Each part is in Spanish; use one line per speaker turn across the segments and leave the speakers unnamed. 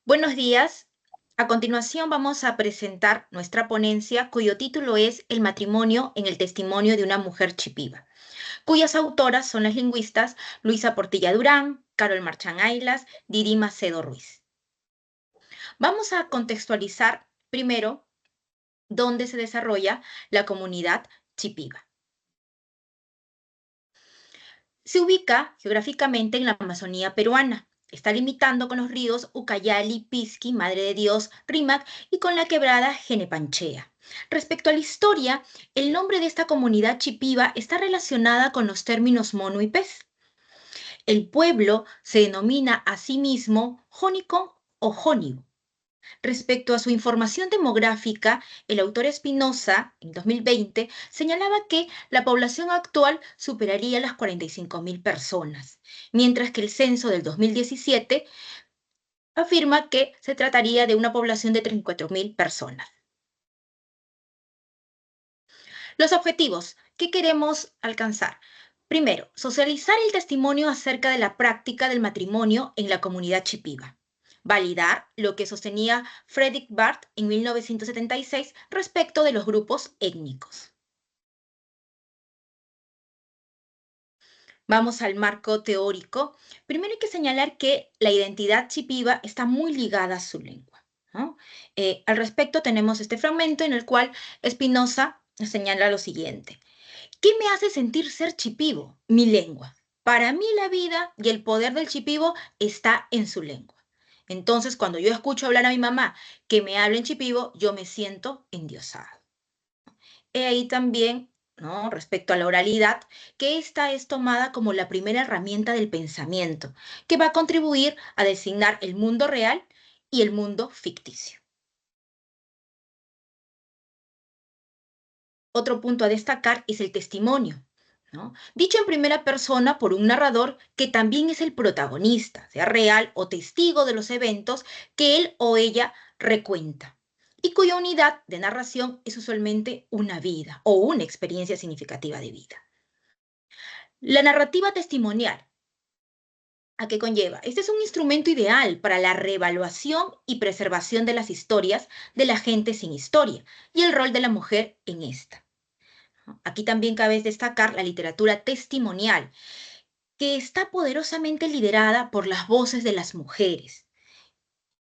Buenos días. A continuación vamos a presentar nuestra ponencia cuyo título es El matrimonio en el testimonio de una mujer chipiva, cuyas autoras son las lingüistas Luisa Portilla Durán, Carol Marchán Aylas, Didi Macedo Ruiz. Vamos a contextualizar primero dónde se desarrolla la comunidad chipiva. Se ubica geográficamente en la Amazonía peruana. Está limitando con los ríos Ucayali, Pisqui, Madre de Dios, Rímac y con la quebrada Genepanchea. Respecto a la historia, el nombre de esta comunidad chipiva está relacionada con los términos mono y pez. El pueblo se denomina a sí mismo Jónico o Jónigo. Respecto a su información demográfica, el autor Espinosa, en 2020, señalaba que la población actual superaría las 45.000 personas, mientras que el censo del 2017 afirma que se trataría de una población de 34.000 personas. Los objetivos que queremos alcanzar. Primero, socializar el testimonio acerca de la práctica del matrimonio en la comunidad chipiva. Validar lo que sostenía Fredrik Barth en 1976 respecto de los grupos étnicos. Vamos al marco teórico. Primero hay que señalar que la identidad chipiva está muy ligada a su lengua, ¿no? Al respecto tenemos este fragmento en el cual Spinoza señala lo siguiente. ¿Qué me hace sentir ser chipivo? Mi lengua. Para mí la vida y el poder del chipivo está en su lengua. Entonces, cuando yo escucho hablar a mi mamá que me hable en chipivo, yo me siento endiosado. He ahí también, ¿no? Respecto a la oralidad, que esta es tomada como la primera herramienta del pensamiento, que va a contribuir a designar el mundo real y el mundo ficticio. Otro punto a destacar es el testimonio, ¿no? Dicho en primera persona por un narrador que también es el protagonista, sea real o testigo de los eventos que él o ella recuenta, y cuya unidad de narración es usualmente una vida o una experiencia significativa de vida. La narrativa testimonial, ¿a qué conlleva? Este es un instrumento ideal para la reevaluación y preservación de las historias de la gente sin historia y el rol de la mujer en esta. Aquí también cabe destacar la literatura testimonial, que está poderosamente liderada por las voces de las mujeres.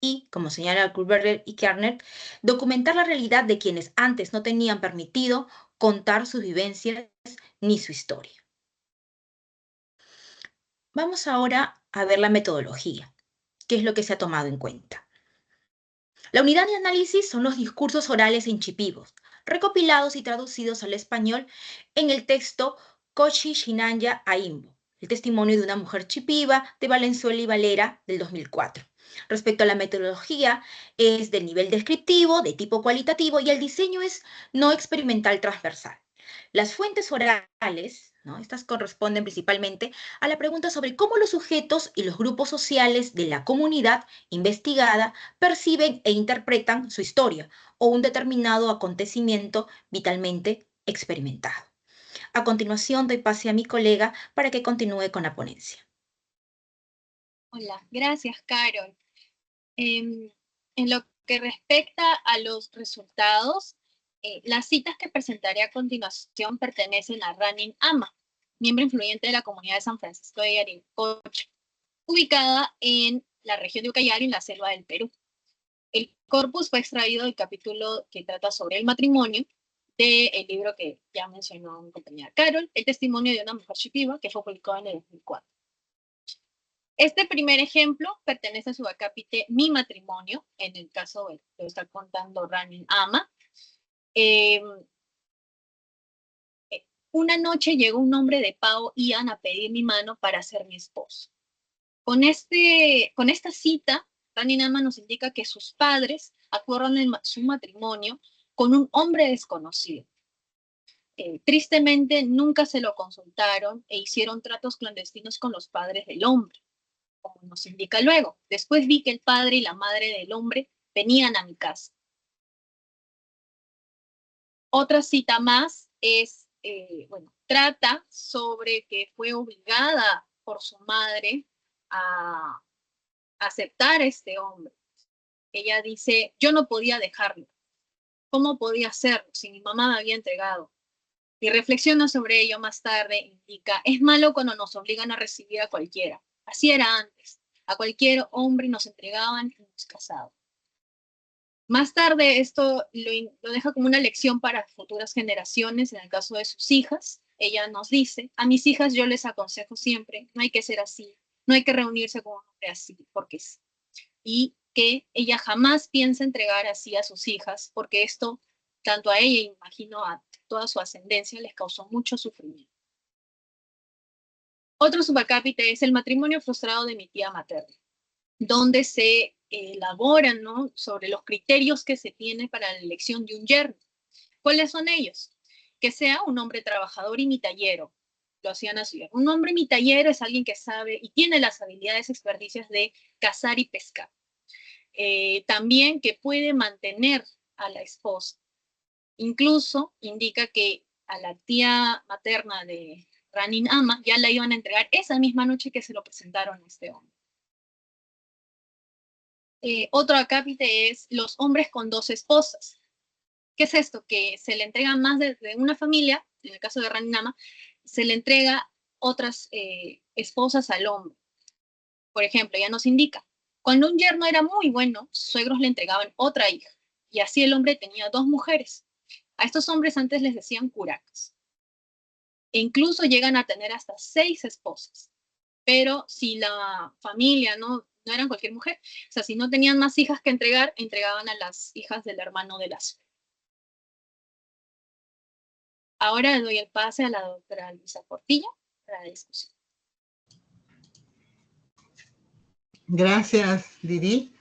Y, como señala Kulberger y Kerner, documentar la realidad de quienes antes no tenían permitido contar sus vivencias ni su historia. Vamos ahora a ver la metodología, qué es lo que se ha tomado en cuenta. La unidad de análisis son los discursos orales en chipivos, recopilados y traducidos al español en el texto Kochi Shinanya Aimbo, el testimonio de una mujer chipiva de Valenzuela y Valera del 2004. Respecto a la metodología, es del nivel descriptivo, de tipo cualitativo y el diseño es no experimental transversal. Las fuentes orales, ¿no? Estas corresponden principalmente a la pregunta sobre cómo los sujetos y los grupos sociales de la comunidad investigada perciben e interpretan su historia o un determinado acontecimiento vitalmente experimentado. A continuación, doy pase a mi colega para que continúe con la ponencia.
Hola, gracias, Carol. En lo que respecta a los resultados, las citas que presentaré a continuación pertenecen a Ranin Ama, miembro influyente de la comunidad de San Francisco de Yaricocha, ubicada en la región de Ucayali, en la selva del Perú. El corpus fue extraído del capítulo que trata sobre el matrimonio del libro que ya mencionó mi compañera Carol, El testimonio de una mujer chipiva, que fue publicado en el 2004. Este primer ejemplo pertenece a su acápite Mi matrimonio, en el caso de lo está contando Ranin Ama. Eh, una noche llegó un hombre de Pao Ian a pedir mi mano para ser mi esposo. Con esta cita, Ranin Ama nos indica que sus padres acuerdan su matrimonio con un hombre desconocido. Tristemente, nunca se lo consultaron e hicieron tratos clandestinos con los padres del hombre, como nos indica luego. Después vi que el padre y la madre del hombre venían a mi casa. Otra cita más es, trata sobre que fue obligada por su madre a aceptar a este hombre. Ella dice, yo no podía dejarlo. ¿Cómo podía hacerlo si mi mamá me había entregado? Y reflexiona sobre ello más tarde, indica, es malo cuando nos obligan a recibir a cualquiera. Así era antes. A cualquier hombre nos entregaban y nos casaban. Más tarde esto lo deja como una lección para futuras generaciones, en el caso de sus hijas. Ella nos dice, a mis hijas yo les aconsejo siempre, no hay que ser así, no hay que reunirse con un hombre así, porque sí. Y que ella jamás piensa entregar así a sus hijas, porque esto, tanto a ella, imagino, a toda su ascendencia, les causó mucho sufrimiento. Otro subacápite es el matrimonio frustrado de mi tía materna, donde se elaboran, ¿no?, sobre los criterios que se tiene para la elección de un yerno. ¿Cuáles son ellos? Que sea un hombre trabajador y mitallero. Lo hacían así. Un hombre mitallero es alguien que sabe y tiene las habilidades, experticias de cazar y pescar. También que puede mantener a la esposa. Incluso indica que a la tía materna de Ranin Ama ya la iban a entregar esa misma noche que se lo presentaron a este hombre. Otro acápite es los hombres con dos esposas. ¿Qué es esto? Que se le entrega más de una familia, en el caso de Ranin Ama, se le entrega otras esposas al hombre. Por ejemplo, ella nos indica, cuando un yerno era muy bueno, sus suegros le entregaban otra hija, y así el hombre tenía dos mujeres. A estos hombres antes les decían curacas. E incluso llegan a tener hasta 6 esposas. Pero si la familia no eran cualquier mujer, o sea, si no tenían más hijas que entregar, entregaban a las hijas del hermano de la suegra. Ahora le doy el pase a la doctora Luisa Portilla para la discusión.
Gracias, Didi.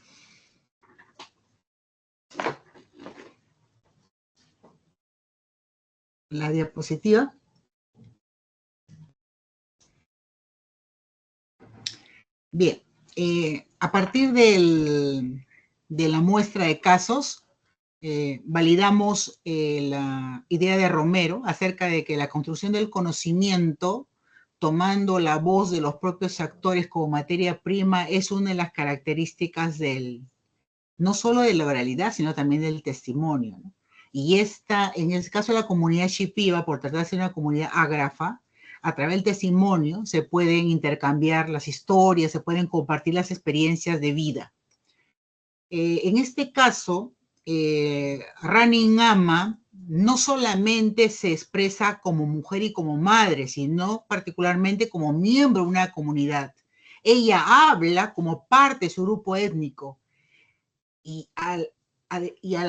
La diapositiva. Bien, a partir de la muestra de casos, validamos la idea de Romero acerca de que la construcción del conocimiento, tomando la voz de los propios actores como materia prima, es una de las características no solo de la oralidad, sino también del testimonio, ¿no? Y en el caso de la comunidad Shipiba, por tratar de ser una comunidad ágrafa, a través del testimonio se pueden intercambiar las historias, se pueden compartir las experiencias de vida. En este caso, Ranin Ama no solamente se expresa como mujer y como madre, sino particularmente como miembro de una comunidad. Ella habla como parte de su grupo étnico. Y al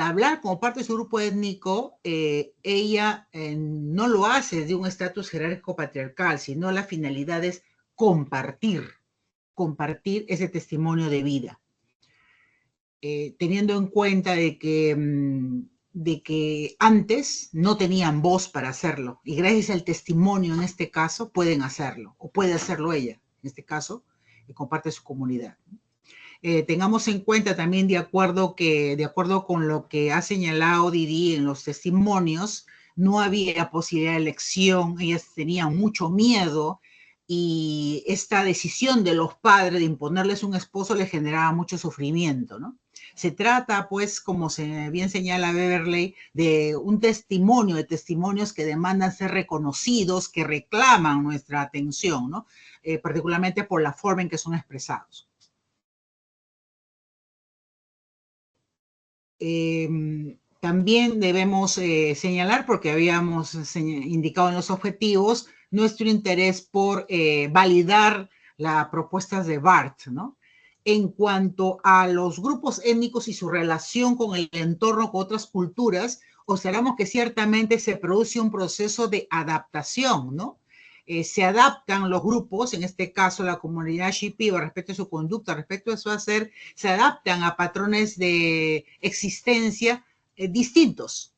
hablar como parte de su grupo étnico, ella no lo hace de un estatus jerárquico patriarcal, sino la finalidad es compartir ese testimonio de vida. Teniendo en cuenta de que antes no tenían voz para hacerlo, y gracias al testimonio en este caso pueden hacerlo, o puede hacerlo ella, en este caso, que comparte su comunidad. Tengamos en cuenta también, de acuerdo con lo que ha señalado Didi en los testimonios, no había posibilidad de elección, ellas tenían mucho miedo y esta decisión de los padres de imponerles un esposo les generaba mucho sufrimiento, ¿no? Se trata, pues, como bien señala Beverley, de un testimonio, de testimonios que demandan ser reconocidos, que reclaman nuestra atención, ¿no? Particularmente por la forma en que son expresados. También debemos señalar, porque habíamos indicado en los objetivos, nuestro interés por validar las propuestas de Barth, ¿no? En cuanto a los grupos étnicos y su relación con el entorno, con otras culturas, observamos que ciertamente se produce un proceso de adaptación, ¿no? Se adaptan los grupos, en este caso la comunidad Shipiba, respecto a su conducta, respecto a su hacer, se adaptan a patrones de existencia distintos,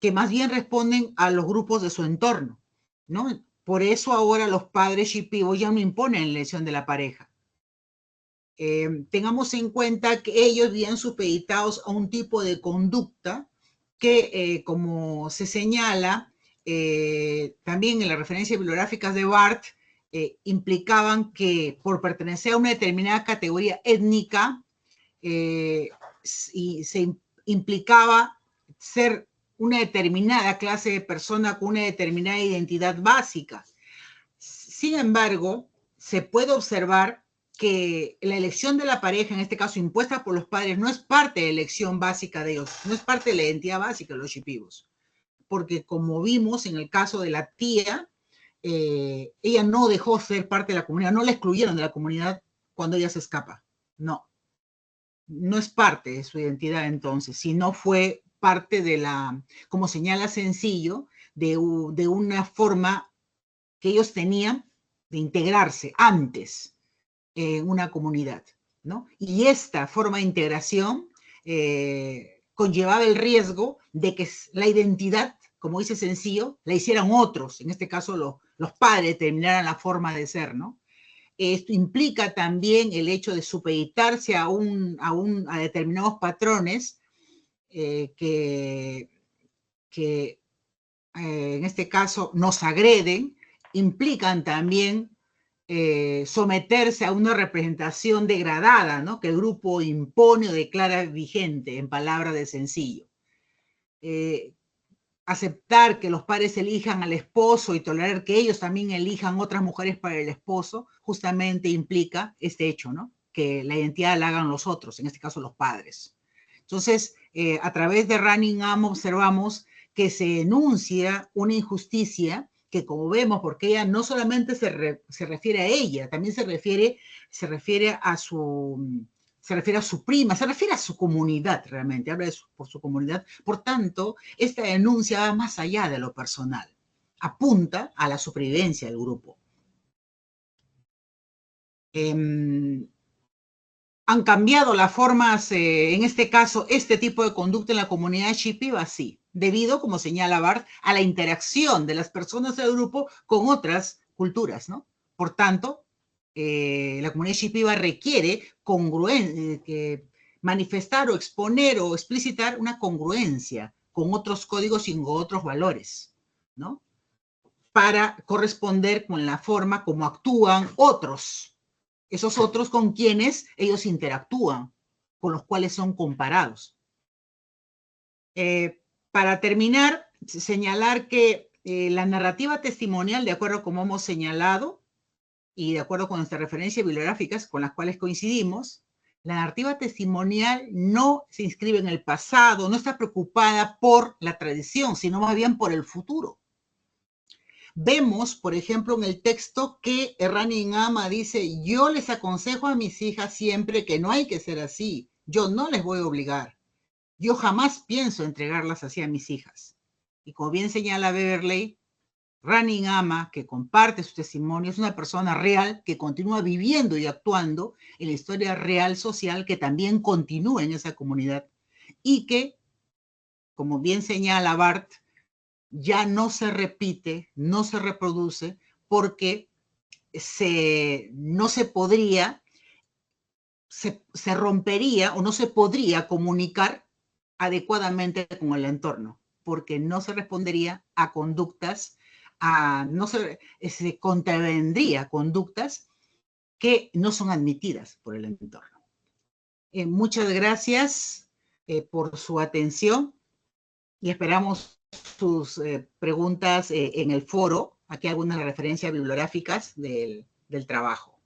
que más bien responden a los grupos de su entorno, ¿no? Por eso ahora los padres Shipibos ya no imponen la elección de la pareja. Tengamos en cuenta que ellos vienen supeditados a un tipo de conducta que, como se señala, también en las referencias bibliográficas de Barth, implicaban que por pertenecer a una determinada categoría étnica, y se implicaba ser una determinada clase de persona con una determinada identidad básica. Sin embargo, se puede observar que la elección de la pareja, en este caso impuesta por los padres, no es parte de la elección básica de ellos, no es parte de la identidad básica de los shipibos. Porque como vimos en el caso de la tía, ella no dejó ser parte de la comunidad, no la excluyeron de la comunidad cuando ella se escapa. No, no es parte de su identidad entonces, sino fue parte de la, como señala Sencillo, de una forma que ellos tenían de integrarse antes en una comunidad, ¿no? Y esta forma de integración conllevaba el riesgo de que la identidad, como dice Sencillo, la hicieran otros, en este caso los padres determinaran la forma de ser, ¿no? Esto implica también el hecho de supeditarse a determinados patrones que en este caso nos agreden, implican también someterse a una representación degradada, ¿no? Que el grupo impone o declara vigente, en palabras de Sencillo. Aceptar que los padres elijan al esposo y tolerar que ellos también elijan otras mujeres para el esposo, justamente implica este hecho, ¿no? Que la identidad la hagan los otros, en este caso los padres. Entonces, a través de Running Am observamos que se enuncia una injusticia que, como vemos, porque ella no solamente se refiere a ella, también se refiere a su prima, se refiere a su comunidad realmente, habla por su comunidad. Por tanto, esta denuncia va más allá de lo personal, apunta a la supervivencia del grupo. ¿Han cambiado las formas, en este caso, este tipo de conducta en la comunidad Shipiba? Sí, debido, como señala Bart, a la interacción de las personas del grupo con otras culturas, ¿no? Por tanto, la comunidad Shipiba requiere manifestar o exponer o explicitar una congruencia con otros códigos y con otros valores, ¿no? Para corresponder con la forma como actúan otros, esos otros con quienes ellos interactúan, con los cuales son comparados. Para terminar, señalar que la narrativa testimonial, de acuerdo como hemos señalado, y de acuerdo con nuestras referencias bibliográficas con las cuales coincidimos, la narrativa testimonial no se inscribe en el pasado, no está preocupada por la tradición, sino más bien por el futuro. Vemos, por ejemplo, en el texto que Running Ama dice, yo les aconsejo a mis hijas siempre que no hay que ser así, yo no les voy a obligar, yo jamás pienso entregarlas así a mis hijas. Y como bien señala Beverley, Running Ama, que comparte su testimonio, es una persona real que continúa viviendo y actuando en la historia real social que también continúa en esa comunidad y que, como bien señala Bart, ya no se repite, no se reproduce porque no se podría, se rompería o no se podría comunicar adecuadamente con el entorno porque no se respondería a conductas, no se contravendría conductas que no son admitidas por el entorno. Muchas gracias por su atención y esperamos sus preguntas en el foro. Aquí algunas referencias bibliográficas del trabajo.